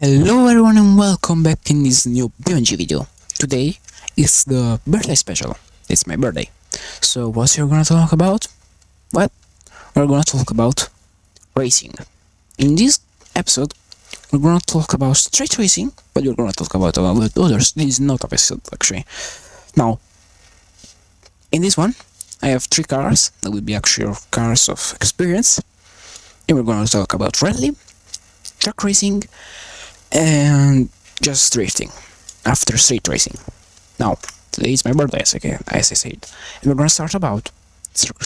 Hello everyone and welcome back in this new beamng video. Today is the birthday special. It's my birthday. So what you're gonna talk about? Well, we're gonna talk about racing. In this episode, we're gonna talk about street racing, but we're gonna talk about others. This is not a episode actually. Now, in this one, I have 3 cars that will be actually cars of experience. And we're gonna talk about rally, truck racing, and just drifting after street racing. Now, today is my birthday, as I said, and we're gonna start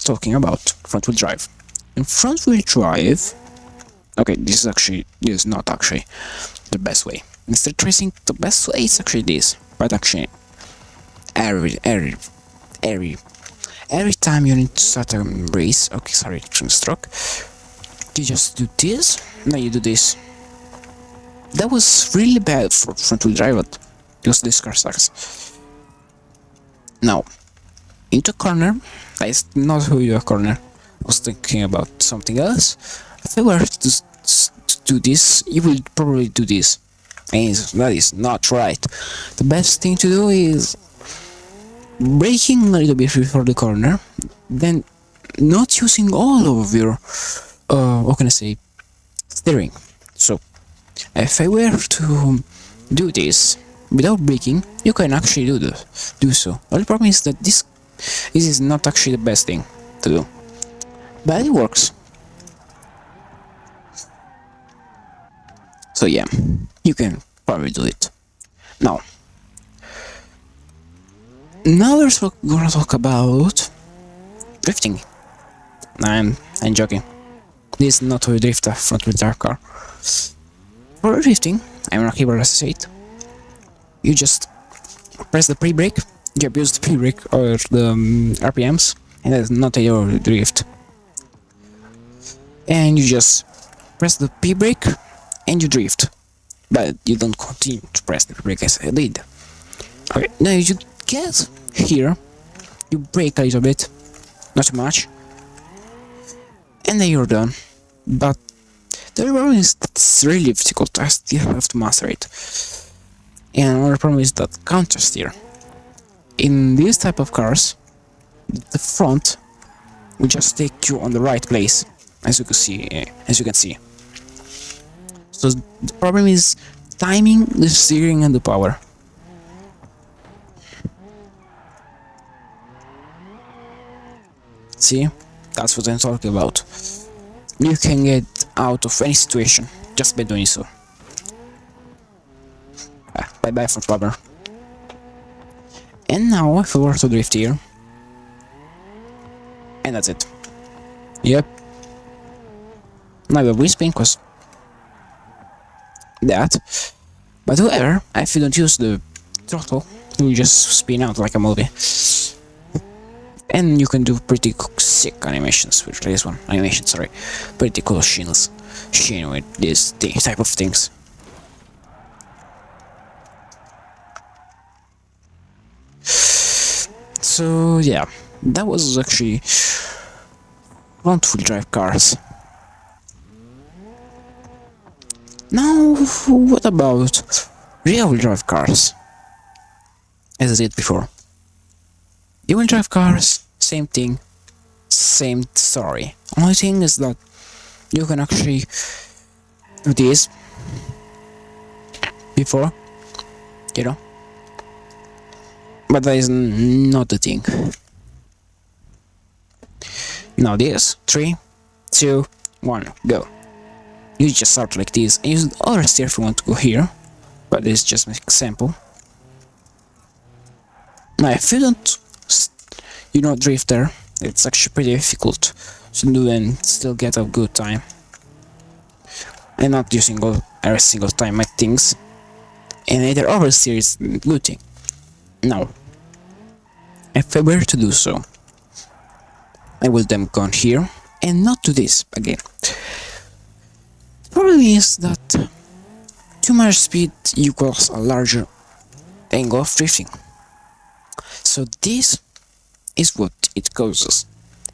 talking about front wheel drive. In front wheel drive, okay, this is not actually the best way. In street racing, the best way is actually this, but actually, every time you need to start a race, okay, sorry, stroke, you just do this, then you do this. That was really bad for front wheel drive, because this car sucks. Now, into corner, that is not really a corner. I was thinking about something else. If I were to do this, you will probably do this. And that is not right. The best thing to do is braking a little bit before the corner, then not using all of your, what can I say, steering. So, if I were to do this without braking, you can actually do so. The only problem is that this is not actually the best thing to do, but it works. So yeah, you can probably do it. Now we're gonna talk about drifting. I'm joking. This is not a drift, a front wheel drive car. For drifting, I'm not able to say it. You just press the pre-brake, you abuse the pre-brake or the RPMs, and that's not your drift. And you just press the pre-brake and you drift, but you don't continue to press the pre-brake as I did. Okay, now you get here, you brake a little bit, not too much, and then you're done. But the problem is that it's really difficult. I still have to master it. And another problem is that counter steer. In this type of cars, the front will just take you on the right place, as you can see. So the problem is timing the steering and the power. See, that's what I'm talking about. You can get out of any situation just by doing so. Bye bye for rubber. And now if we were to drift here, and that's it. Yep. Now the wheel spin was that, but however, if you don't use the throttle, you just spin out like a movie. And you can do pretty sick animations with this one. Pretty cool sheen with this type of things. So yeah, that was actually front wheel drive cars. Now, what about rear wheel drive cars? As I did before. Rear wheel drive cars, same thing, same story. Only thing is that you can actually do this before, you know, but that is not the thing. Now this, 3, 2, 1, go. You just start like this and use the other steer if you want to go here, but this is just an example. Now if you don't drift there, it's actually pretty difficult to do and still get a good time. I'm not using every single time my things, and either oversteer is a good thing. Now, if I were to do so, I will then go here and not do this again. The problem is that too much speed equals a larger angle of drifting. So this is what it causes,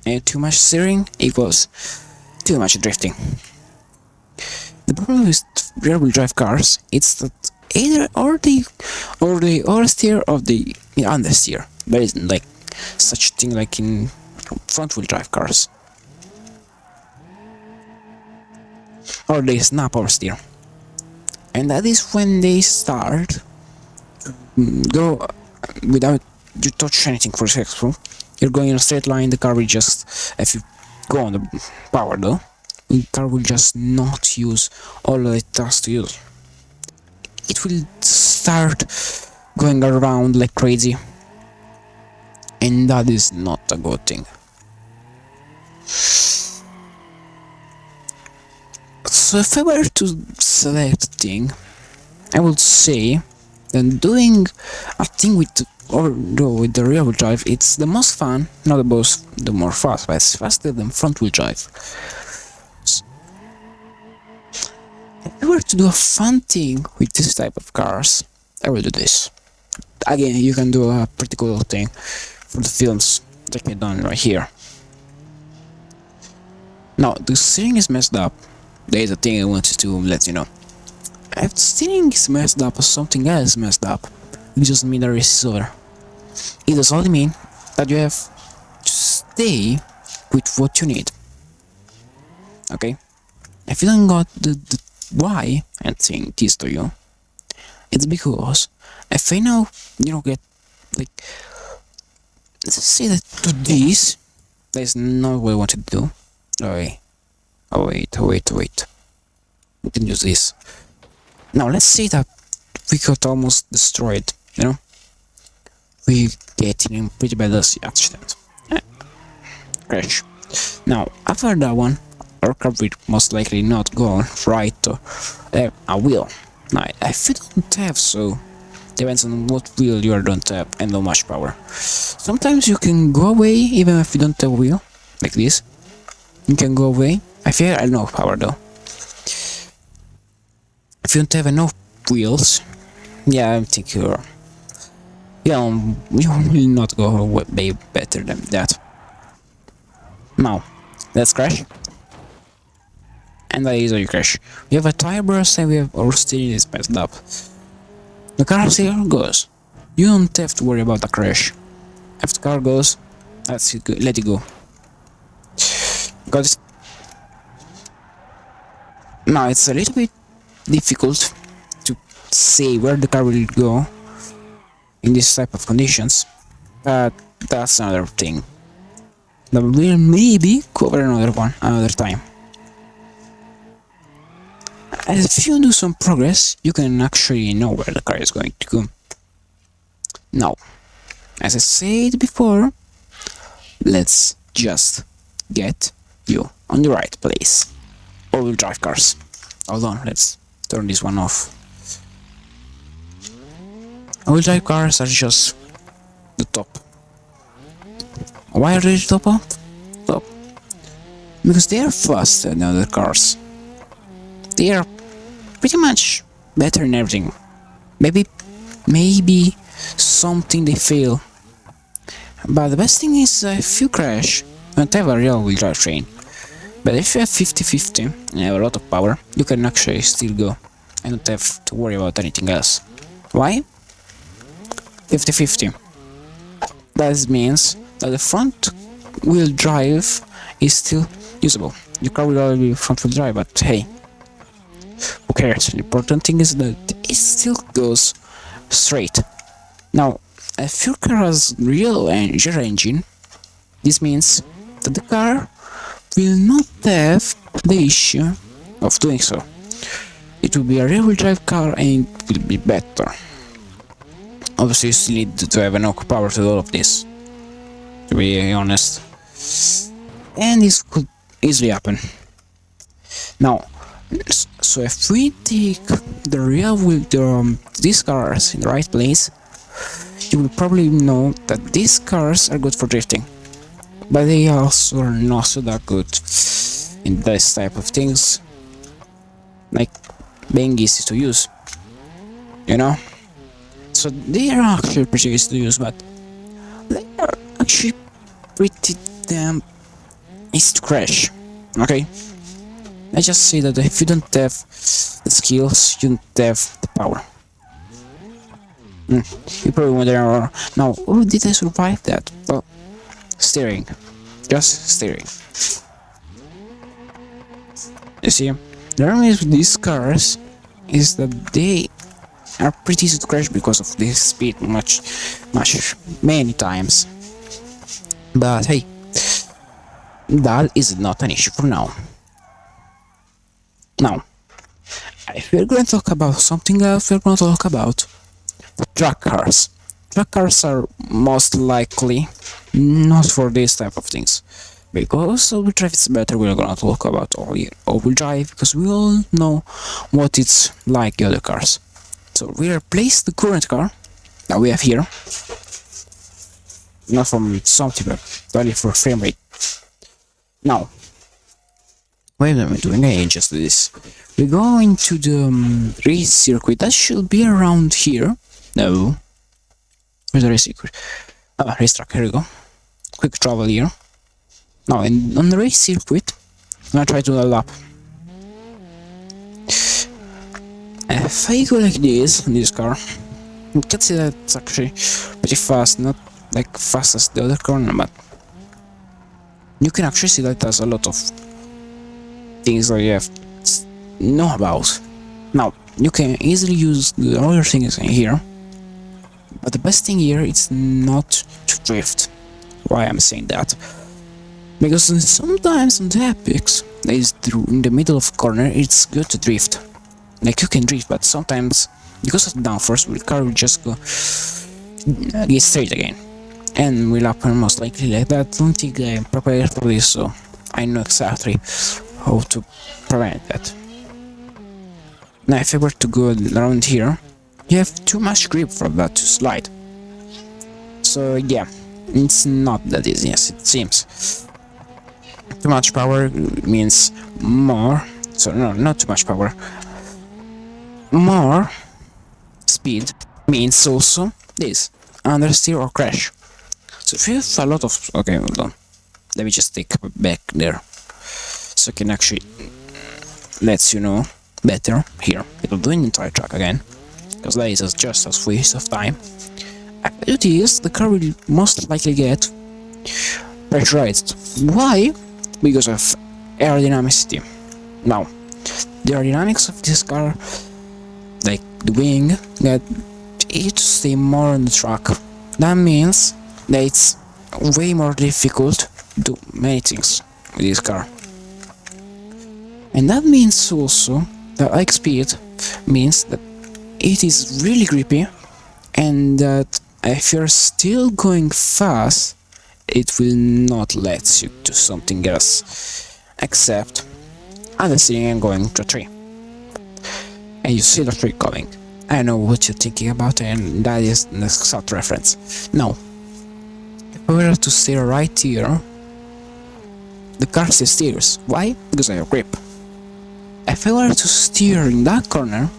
and too much steering equals too much drifting. The problem with rear-wheel drive cars is that either or the oversteer or the understeer. There isn't like such thing like in front-wheel drive cars, or they snap oversteer, and that is when they start go without you touch anything. For example, you're going in a straight line, the car will just, if you go on the power though, the car will just not use all that it has to use. It will start going around like crazy, and that is not a good thing. So if I were to select a thing, I would say that doing a thing with the rear wheel drive, it's the most fun, not the more fast, but it's faster than front wheel drive. So, if I were to do a fun thing with this type of cars, I will do this. Again, you can do a pretty cool thing for the films that I've done right here. Now, the steering is messed up. There is a thing I wanted to let you know. If the steering is messed up or something else is messed up, it doesn't mean the race is over. It does only mean that you have to stay with what you need. Okay? If you don't got the why I'm saying this to you, it's because if I now, get like, let's say that to this, there's not what I want to do. Oh wait. We can use this. Now let's say that we got almost destroyed, We get in a pretty bad accident. Crash. Now, after that one, our car will most likely not go right or a wheel. Now, if you don't have, so depends on what wheel you don't have and how much power. Sometimes you can go away even if you don't have a wheel, like this. You can go away. I fear I know power though. If you don't have enough wheels, yeah, I think you will not go way better than that. Now, let's crash. And that is how you crash. We have a tire burst and we have our steering is messed up. The car still goes. You don't have to worry about the crash. If the car goes, let it go. Got it. Now it's a little bit difficult to say where the car will go in this type of conditions, but that's another thing that we'll maybe cover another time. If you do some progress, you can actually know where the car is going to go. Now, as I said before, let's just get you on the right place. All-wheel drive cars. Hold on, let's turn this one off. All-wheel drive cars are just the top. Why are they the top? Because they are faster than other cars. They are pretty much better in everything. Maybe something they fail. But the best thing is if you crash, you don't have a real-wheel drive train. But if you have 50-50 and have a lot of power, you can actually still go and don't have to worry about anything else. Why? 50-50. That means that the front wheel drive is still usable. Your car will already be front wheel drive, but hey, who cares? The important thing is that it still goes straight. Now, if your car has real engine, this means that the car will not have the issue of doing so. It will be a rear-wheel drive car and it will be better. Obviously you still need to have enough power to do all of this, to be honest. And this could easily happen. Now, so if we take the rear-wheel, these cars in the right place, you will probably know that these cars are good for drifting. But they also are not so that good in this type of things, like being easy to use, So they are actually pretty easy to use, but they are actually pretty damn easy to crash. Okay, I just say that if you don't have the skills, you don't have the power. You probably wonder, now, oh, did I survive that? Well, steering. Just steering. You see, the problem with these cars is that they are pretty easy to crash because of this speed many times. But hey, that is not an issue for now. Now, if we're going to talk about something else, we're going to talk about truck cars. Truck cars are most likely not for this type of things. Because all-wheel drive is better, we're gonna talk about all-wheel drive because we all know what it's like the other cars. So we replace the current car that we have here, not from something but only for frame rate. Now, wait a minute, when I just do this, we go into the race circuit. That should be around here. No, where's the race circuit? Ah, racetrack. Here we go. Quick travel here. Now, on the race circuit, I'm gonna try to do a lap. If I go like this in this car, you can see that it's actually pretty fast, not like fast as the other corner, but you can actually see that there's a lot of things that you have to know about. Now, you can easily use the other things in here, but the best thing here is not to drift. Why I'm saying that? Because sometimes on the epics, in the middle of corner, it's good to drift. Like you can drift, but sometimes because of the downforce, the car will just go get straight again, and will happen most likely like that. Don't think I'm prepared for this, so I know exactly how to prevent that. Now, if I were to go around here, you have too much grip for that to slide. So yeah, it's not that easy as it seems. Too much power means more. So no, not too much power. More speed means also this, understeer or crash. So if you have a lot of... Okay, hold on. Let me just take back there, so I can actually let you know better here. It'll do an entire track again, because that is just a waste of time. After it is, the car will most likely get pressurized. Why? Because of aerodynamicity. Now, the aerodynamics of this car, like the wing, that it to stay more on the track. That means that it's way more difficult to do many things with this car. And that means also that high speed means that it is really grippy, and that if you're still going fast, it will not let you do something else except understeering and going to a tree. And you see the tree coming. I know what you're thinking about, and that is the exact reference. Now, if I were to steer right here, the car still steers. Why? Because I have grip. If I were to steer in that corner,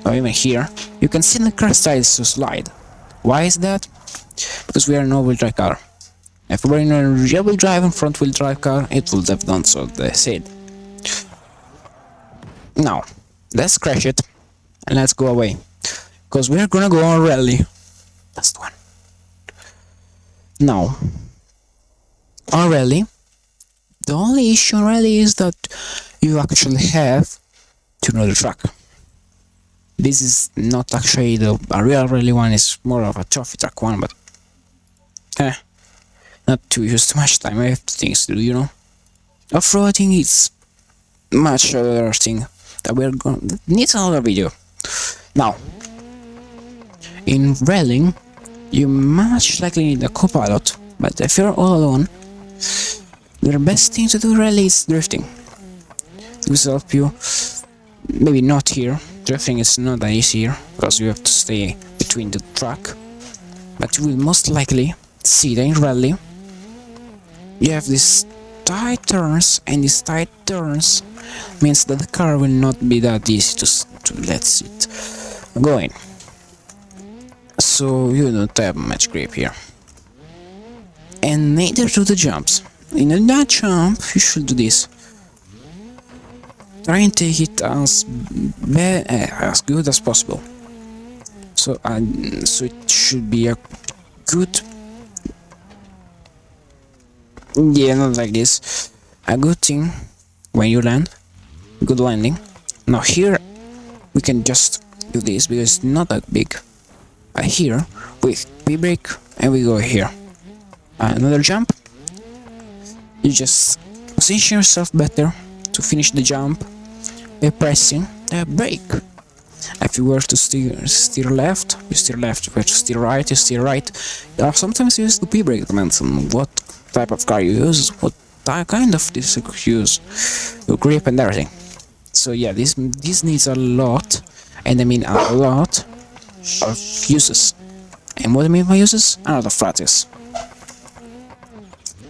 or even here, you can see the car starts to slide. Why is that? Because we are an all-wheel drive car. If we were in a rear-wheel drive and front-wheel drive car, it would have done so, they said. Now, let's crash it, and let's go away. Because we're gonna go on rally. That's the one. Now, on rally, the only issue on rally is that you actually have to know the track. This is not actually a real rally one, it's more of a trophy track one, but not to use too much time, I have things to do, you know. Off-roading is much other thing that we're gonna need another video. Now, in rallying, you much likely need a co-pilot, but if you're all alone, the best thing to do rally is drifting. This will help you. Maybe not here. Drifting is not that easy here, because you have to stay between the track. But you will most likely see that in rally, you have these tight turns, and these tight turns means that the car will not be that easy to let it go in. So you don't have much grip here. And neither do the jumps. In that jump, you should do this. try and take it as good as possible. So it should be a good, yeah, not like this, a good thing when you land, good landing. Now here we can just do this because it's not that big. Here with B-brake and we go here. Another jump. You just position yourself better to finish the jump by pressing the brake. If you were to steer left, you steer left. If you were to steer right, you steer right. Sometimes you use the P-brake, depends on what type of car you use, what kind of this you use, your grip and everything. So yeah, this needs a lot, and I mean a lot of uses. And what I mean by uses? Another practice.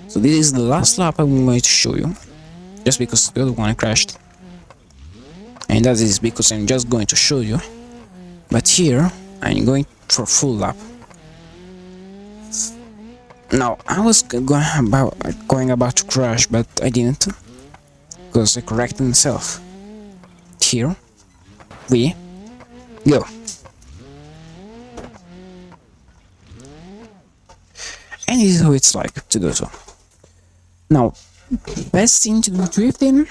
So this is the last lap I'm going to show you, just because the other one crashed. And that is because I'm just going to show you. But here, I'm going for full lap. Now, I was going about to crash, but I didn't, because I corrected myself. Here, we go. And this is how it's like to do so. Now, best thing to do drifting,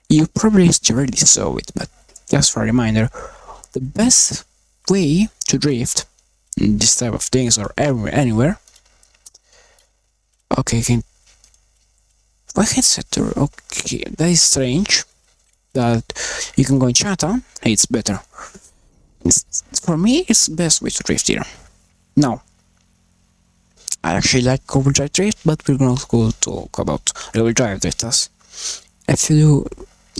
you probably already saw it, but just for a reminder, the best way to drift in this type of things or anywhere. Okay, I can set the, okay, that is strange that you can go in shutdown. It's better. For me, it's the best way to drift here. Now, I actually like overdrive drift, but we're gonna go talk about overdrive drift. If you do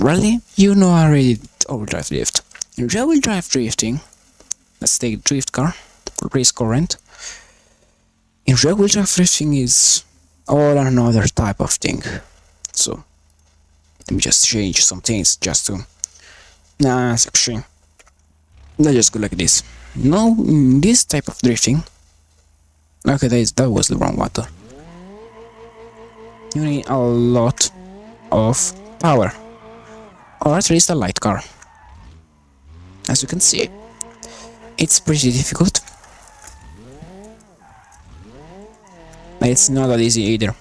rally, you know already overdrive drift. In real drive drifting, let's take drift car for race current. In real drive drifting is all another type of thing. So let me just change some things just to. Nah, actually, let's just go like this. Now, in this type of drifting. Okay, that was the wrong button. You need a lot of power, or at least a light car. As you can see, it's pretty difficult. It's not that easy either.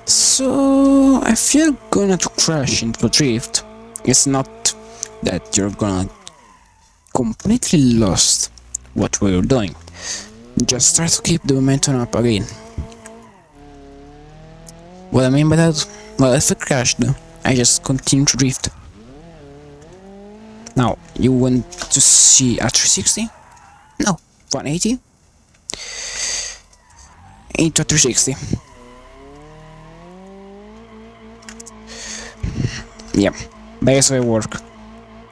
So, if you're gonna crash into a drift, it's not that you're gonna completely lost what we're doing. Just try to keep the momentum up again. What I mean by that? Well, if I crashed, I just continue to drift. Now, you want to see a 360? No, 180 into 360. Yeah, that's how it works.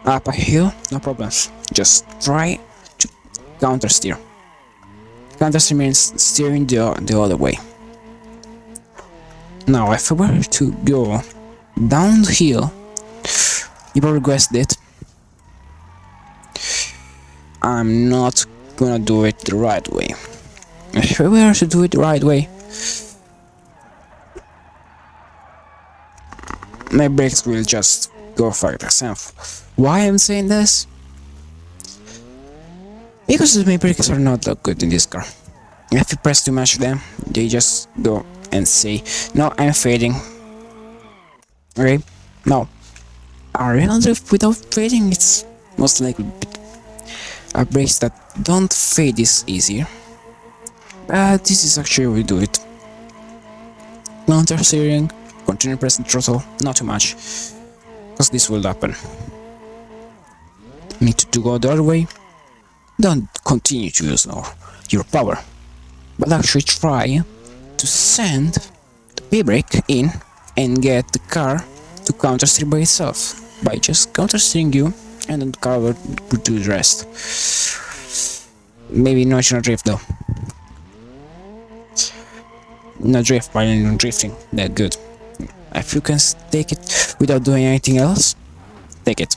Up a hill, no problems. Just try to counter steer. Counter steer means steering the other way. Now, if I were to go down the hill, you probably guessed it. I'm not gonna do it the right way. If I were to do it the right way, my brakes will just go for themselves. Why I'm saying this? Because my brakes are not that good in this car. If you press too much of them, they just go and say, no, I'm fading. Okay? No. A real drift without fading, it's most likely a brakes that don't fade is easier. But this is actually how we do it. Counter steering, continue pressing throttle, not too much, because this will happen. Need to go the other way. Don't continue to use your power, but actually try to send the P-brake in and get the car to counter steer by itself, by just counter steering you, and then the car will do the rest. Maybe not in a drift though. Not drift, but in drifting, that good. If you can take it without doing anything else, take it.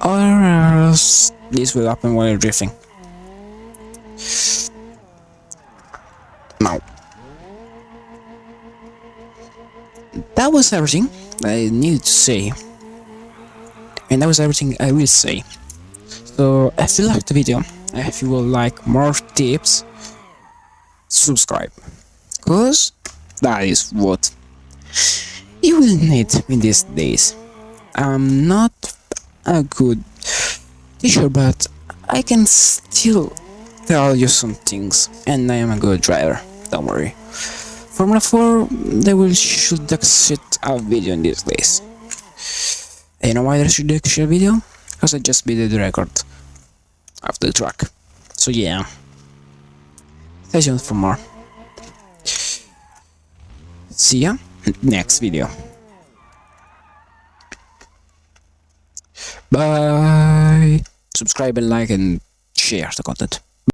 Or else this will happen while you're drifting. Now, that was everything I needed to say, and that was everything I will say. So if you liked the video, if you will like more tips, subscribe, cause that is what you will need in these days. I'm not a good teacher, but I can still tell you some things, and I am a good driver, don't worry. Formula 4, they will shoot a video in these days. And you know why they should a video? Because I just beat the record of the track. So yeah, stay tuned for more. See ya next video. Bye. Subscribe and like and share the content.